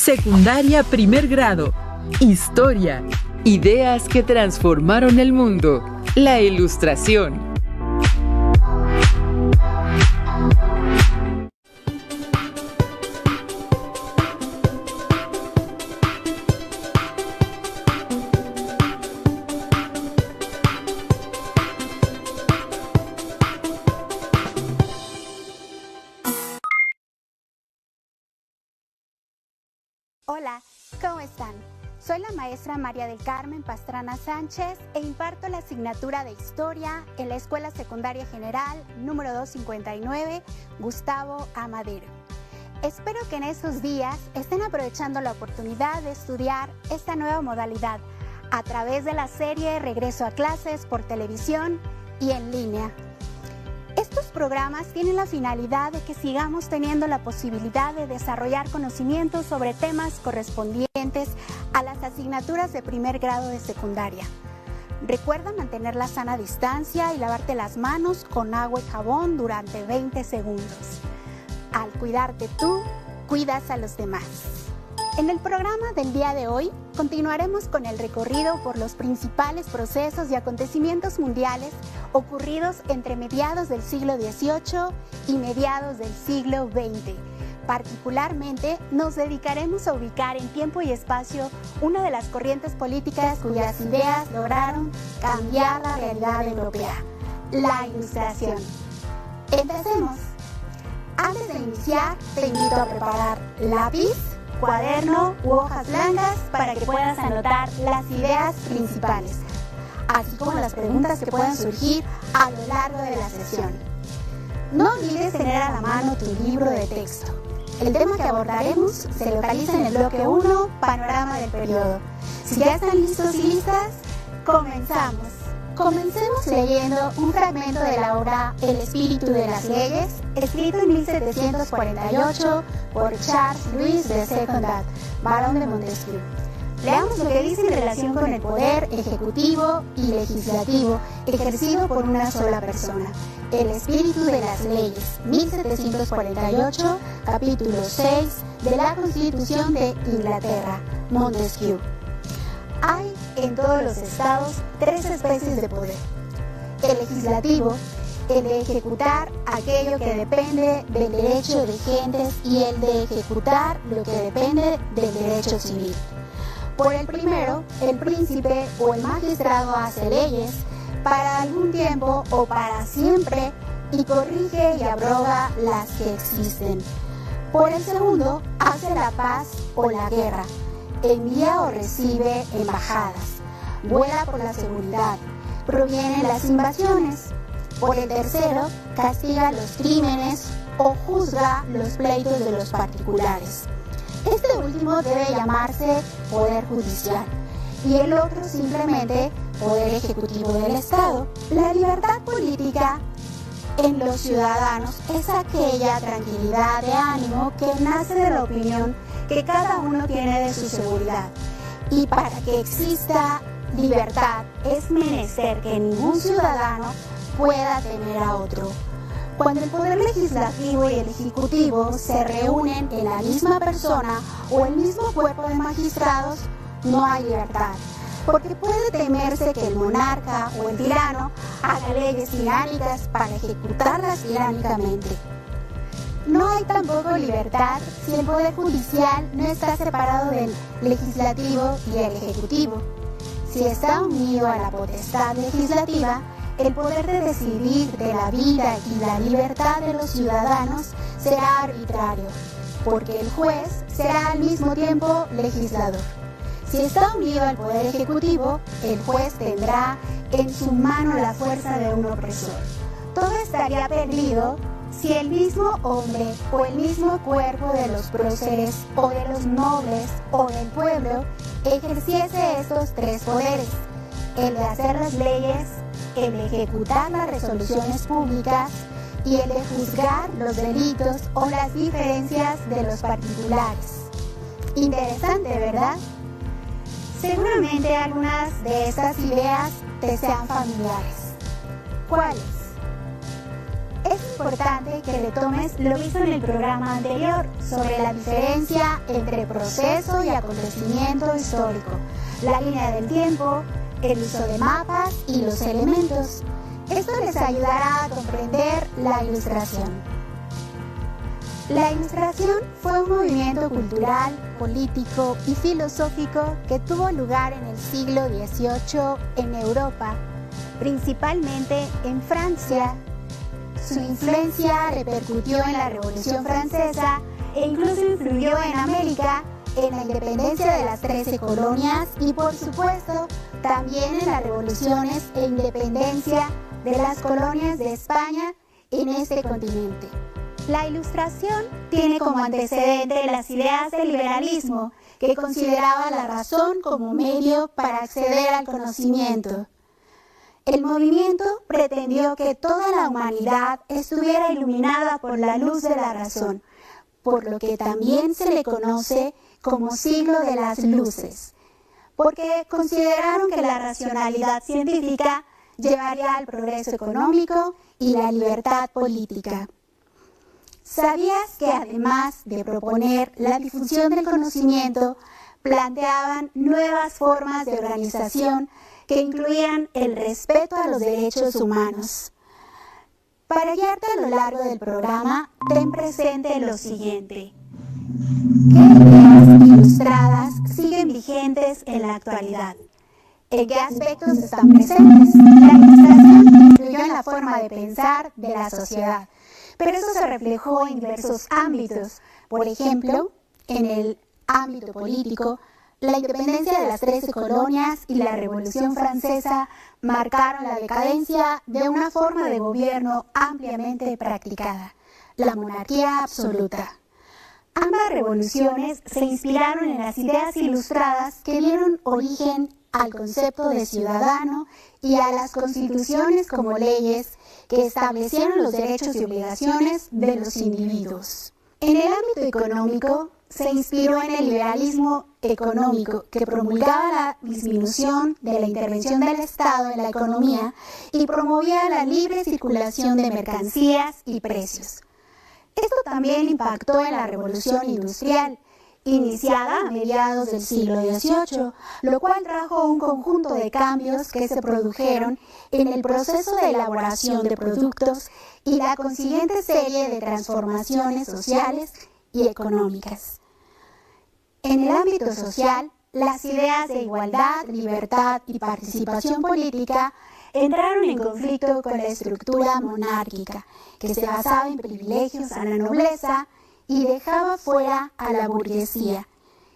Secundaria primer grado. Historia. Ideas que transformaron el mundo. La ilustración. Hola, ¿cómo están? Soy la maestra María del Carmen Pastrana Sánchez e imparto la asignatura de Historia en la Escuela Secundaria General número 259, Gustavo A. Madero. Espero que en estos días estén aprovechando la oportunidad de estudiar esta nueva modalidad a través de la serie Regreso a Clases por televisión y en línea. Estos programas tienen la finalidad de que sigamos teniendo la posibilidad de desarrollar conocimientos sobre temas correspondientes a las asignaturas de primer grado de secundaria. Recuerda mantener la sana distancia y lavarte las manos con agua y jabón durante 20 segundos. Al cuidarte tú, cuidas a los demás. En el programa del día de hoy continuaremos con el recorrido por los principales procesos y acontecimientos mundiales ocurridos entre mediados del siglo XVIII y mediados del siglo XX. Particularmente nos dedicaremos a ubicar en tiempo y espacio una de las corrientes políticas cuyas ideas lograron cambiar la realidad europea, la Ilustración. Empecemos. Antes de iniciar, te invito a preparar lápiz, cuaderno u hojas blancas para que puedas anotar las ideas principales, así como las preguntas que puedan surgir a lo largo de la sesión. No olvides tener a la mano tu libro de texto. El tema que abordaremos se localiza en el bloque 1, Panorama del Periodo. Si ya están listos y listas, comenzamos. Comencemos leyendo un fragmento de la obra El espíritu de las leyes, escrito en 1748 por Charles Louis de Secondat, barón de Montesquieu. Leamos lo que dice en relación con el poder ejecutivo y legislativo ejercido por una sola persona. El espíritu de las leyes, 1748, capítulo 6 de la Constitución de Inglaterra, Montesquieu. Hay en todos los estados 3 especies de poder. El legislativo, el de ejecutar aquello que depende del derecho de gentes y el de ejecutar lo que depende del derecho civil. Por el primero, el príncipe o el magistrado hace leyes para algún tiempo o para siempre y corrige y abroga las que existen. Por el segundo, hace la paz o la guerra, envía o recibe embajadas, vuela por la seguridad, provienen las invasiones. Por el tercero, castiga los crímenes o juzga los pleitos de los particulares. Este último debe llamarse poder judicial y el otro simplemente poder ejecutivo del Estado. La libertad política en los ciudadanos es aquella tranquilidad de ánimo que nace de la opinión que cada uno tiene de su seguridad. Y para que exista libertad es menester que ningún ciudadano pueda temer a otro. Cuando el poder legislativo y el ejecutivo se reúnen en la misma persona o el mismo cuerpo de magistrados, no hay libertad, porque puede temerse que el monarca o el tirano haga leyes tiránicas para ejecutarlas tiránicamente. No hay tampoco libertad si el poder judicial no está separado del legislativo y el ejecutivo. Si está unido a la potestad legislativa, el poder de decidir de la vida y la libertad de los ciudadanos será arbitrario, porque el juez será al mismo tiempo legislador. Si está unido al poder ejecutivo, el juez tendrá en su mano la fuerza de un opresor. Todo estaría perdido si el mismo hombre o el mismo cuerpo de los próceres o de los nobles o del pueblo ejerciese estos 3 poderes: el de hacer las leyes, el de ejecutar las resoluciones públicas y el de juzgar los delitos o las diferencias de los particulares. Interesante, ¿verdad? Seguramente algunas de estas ideas te sean familiares. ¿Cuáles? Es importante que retomes lo visto en el programa anterior sobre la diferencia entre proceso y acontecimiento histórico, la línea del tiempo, el uso de mapas y los elementos. Esto les ayudará a comprender la Ilustración. La Ilustración fue un movimiento cultural, político y filosófico que tuvo lugar en el siglo XVIII en Europa, principalmente en Francia. Su influencia repercutió en la Revolución Francesa e incluso influyó en América, en la independencia de las 13 colonias y, por supuesto, también en las revoluciones e independencia de las colonias de España en este continente. La Ilustración tiene como antecedente las ideas del liberalismo, que consideraba la razón como medio para acceder al conocimiento. El movimiento pretendió que toda la humanidad estuviera iluminada por la luz de la razón, por lo que también se le conoce como siglo de las luces, porque consideraron que la racionalidad científica llevaría al progreso económico y la libertad política. ¿Sabías que además de proponer la difusión del conocimiento, planteaban nuevas formas de organización que incluían el respeto a los derechos humanos? Para guiarte a lo largo del programa, ten presente lo siguiente. ¿Qué ideas ilustradas siguen vigentes en la actualidad? ¿En qué aspectos están presentes? La Ilustración influyó en la forma de pensar de la sociedad, pero eso se reflejó en diversos ámbitos. Por ejemplo, en el ámbito político, la independencia de las 13 colonias y la Revolución Francesa marcaron la decadencia de una forma de gobierno ampliamente practicada, la monarquía absoluta. Ambas revoluciones se inspiraron en las ideas ilustradas que dieron origen al concepto de ciudadano y a las constituciones como leyes que establecieron los derechos y obligaciones de los individuos. En el ámbito económico, se inspiró en el liberalismo económico, que promulgaba la disminución de la intervención del Estado en la economía y promovía la libre circulación de mercancías y precios. Esto también impactó en la Revolución Industrial, iniciada a mediados del siglo XVIII, lo cual trajo un conjunto de cambios que se produjeron en el proceso de elaboración de productos y la consiguiente serie de transformaciones sociales y económicas. En el ámbito social, las ideas de igualdad, libertad y participación política entraron en conflicto con la estructura monárquica, que se basaba en privilegios a la nobleza y dejaba fuera a la burguesía,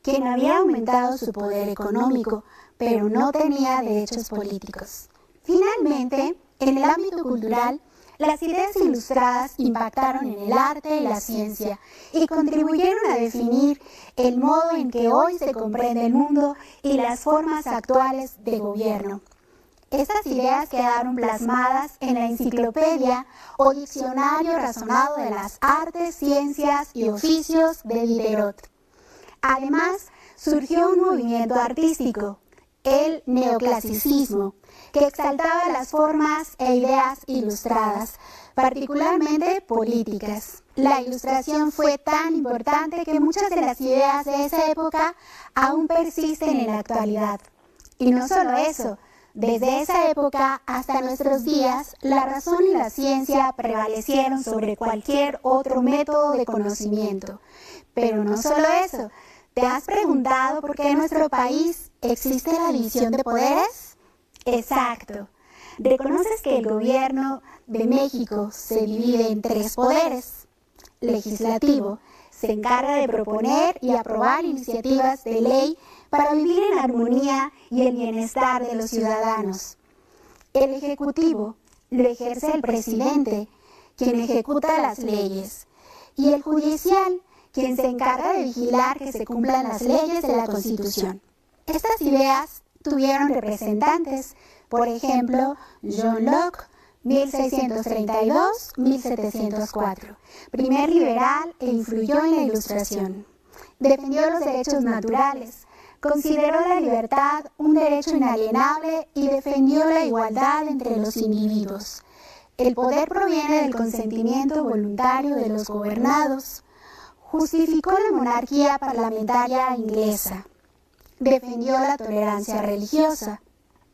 quien había aumentado su poder económico, pero no tenía derechos políticos. Finalmente, en el ámbito cultural, las ideas ilustradas impactaron en el arte y la ciencia y contribuyeron a definir el modo en que hoy se comprende el mundo y las formas actuales de gobierno. Estas ideas quedaron plasmadas en la Enciclopedia o Diccionario Razonado de las Artes, Ciencias y Oficios de Diderot. Además, surgió un movimiento artístico, el neoclasicismo, que exaltaba las formas e ideas ilustradas, particularmente políticas. La Ilustración fue tan importante que muchas de las ideas de esa época aún persisten en la actualidad. Y no solo eso, desde esa época hasta nuestros días, la razón y la ciencia prevalecieron sobre cualquier otro método de conocimiento. Pero no solo eso, ¿te has preguntado por qué en nuestro país existe la división de poderes? Exacto. ¿Reconoces que el gobierno de México se divide en 3 poderes? Legislativo, se encarga de proponer y aprobar iniciativas de ley para vivir en armonía y el bienestar de los ciudadanos. El Ejecutivo lo ejerce el presidente, quien ejecuta las leyes, y el Judicial, quien se encarga de vigilar que se cumplan las leyes de la Constitución. Estas ideas tuvieron representantes, por ejemplo, John Locke, 1632-1704, primer liberal e influyó en la Ilustración. Defendió los derechos naturales, consideró la libertad un derecho inalienable y defendió la igualdad entre los individuos. El poder proviene del consentimiento voluntario de los gobernados. Justificó la monarquía parlamentaria inglesa. Defendió la tolerancia religiosa.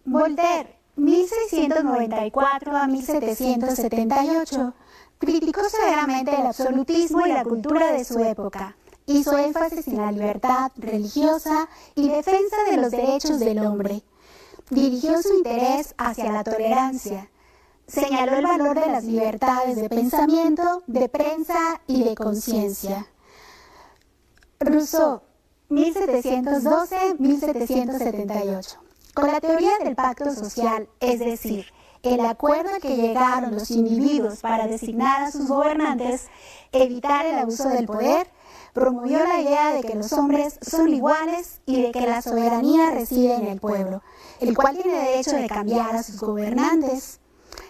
Voltaire, 1694 a 1778, criticó severamente el absolutismo y la cultura de su época. Hizo énfasis en la libertad religiosa y defensa de los derechos del hombre. Dirigió su interés hacia la tolerancia. Señaló el valor de las libertades de pensamiento, de prensa y de conciencia. Rousseau, 1712-1778. Con la teoría del pacto social, es decir, el acuerdo al que llegaron los individuos para designar a sus gobernantes, evitar el abuso del poder, promovió la idea de que los hombres son iguales y de que la soberanía reside en el pueblo, el cual tiene derecho de cambiar a sus gobernantes.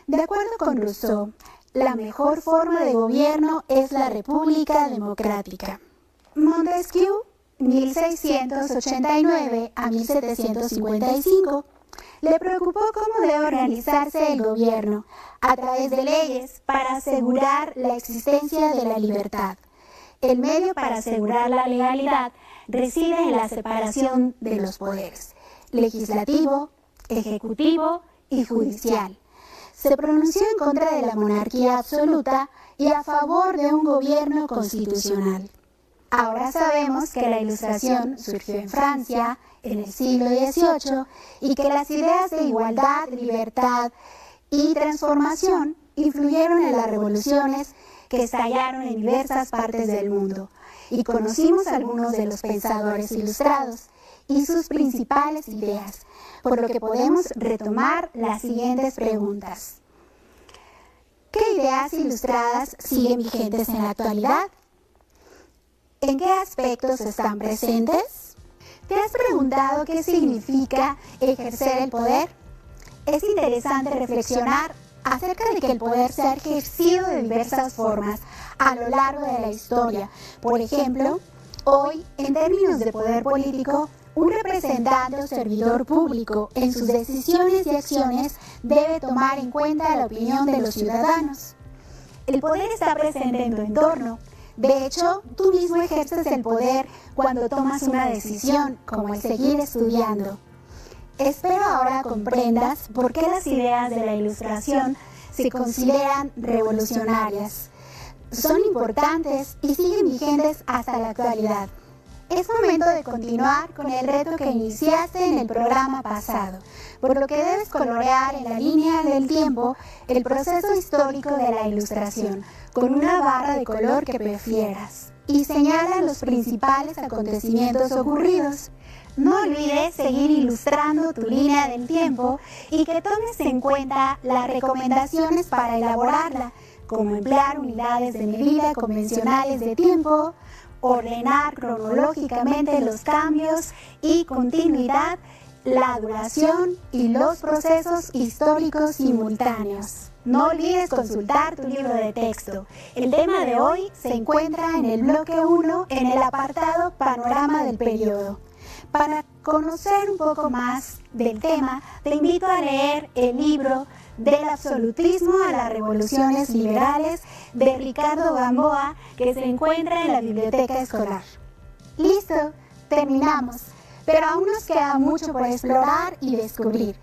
De acuerdo con Rousseau, la mejor forma de gobierno es la república democrática. Montesquieu, 1689 a 1755, le preocupó cómo debe organizarse el gobierno a través de leyes para asegurar la existencia de la libertad. El medio para asegurar la legalidad reside en la separación de los poderes, legislativo, ejecutivo y judicial. Se pronunció en contra de la monarquía absoluta y a favor de un gobierno constitucional. Ahora sabemos que la Ilustración surgió en Francia en el siglo XVIII y que las ideas de igualdad, libertad y transformación influyeron en las revoluciones que estallaron en diversas partes del mundo, y conocimos algunos de los pensadores ilustrados y sus principales ideas, por lo que podemos retomar las siguientes preguntas. ¿Qué ideas ilustradas siguen vigentes en la actualidad? ¿En qué aspectos están presentes? ¿Te has preguntado qué significa ejercer el poder? Es interesante reflexionar acerca de que el poder se ha ejercido de diversas formas a lo largo de la historia. Por ejemplo, hoy, en términos de poder político, un representante o servidor público en sus decisiones y acciones debe tomar en cuenta la opinión de los ciudadanos. El poder está presente en tu entorno. De hecho, tú mismo ejerces el poder cuando tomas una decisión, como el seguir estudiando. Espero ahora comprendas por qué las ideas de la Ilustración se consideran revolucionarias. Son importantes y siguen vigentes hasta la actualidad. Es momento de continuar con el reto que iniciaste en el programa pasado, por lo que debes colorear en la línea del tiempo el proceso histórico de la Ilustración, con una barra de color que prefieras, y señala los principales acontecimientos ocurridos. No olvides seguir ilustrando tu línea del tiempo y que tomes en cuenta las recomendaciones para elaborarla, como emplear unidades de medida convencionales de tiempo, ordenar cronológicamente los cambios y continuidad, la duración y los procesos históricos simultáneos. No olvides consultar tu libro de texto. El tema de hoy se encuentra en el bloque 1 en el apartado Panorama del periodo. Para conocer un poco más del tema, te invito a leer el libro Del absolutismo a las revoluciones liberales de Ricardo Gamboa, que se encuentra en la biblioteca escolar. Listo, terminamos, pero aún nos queda mucho por explorar y descubrir.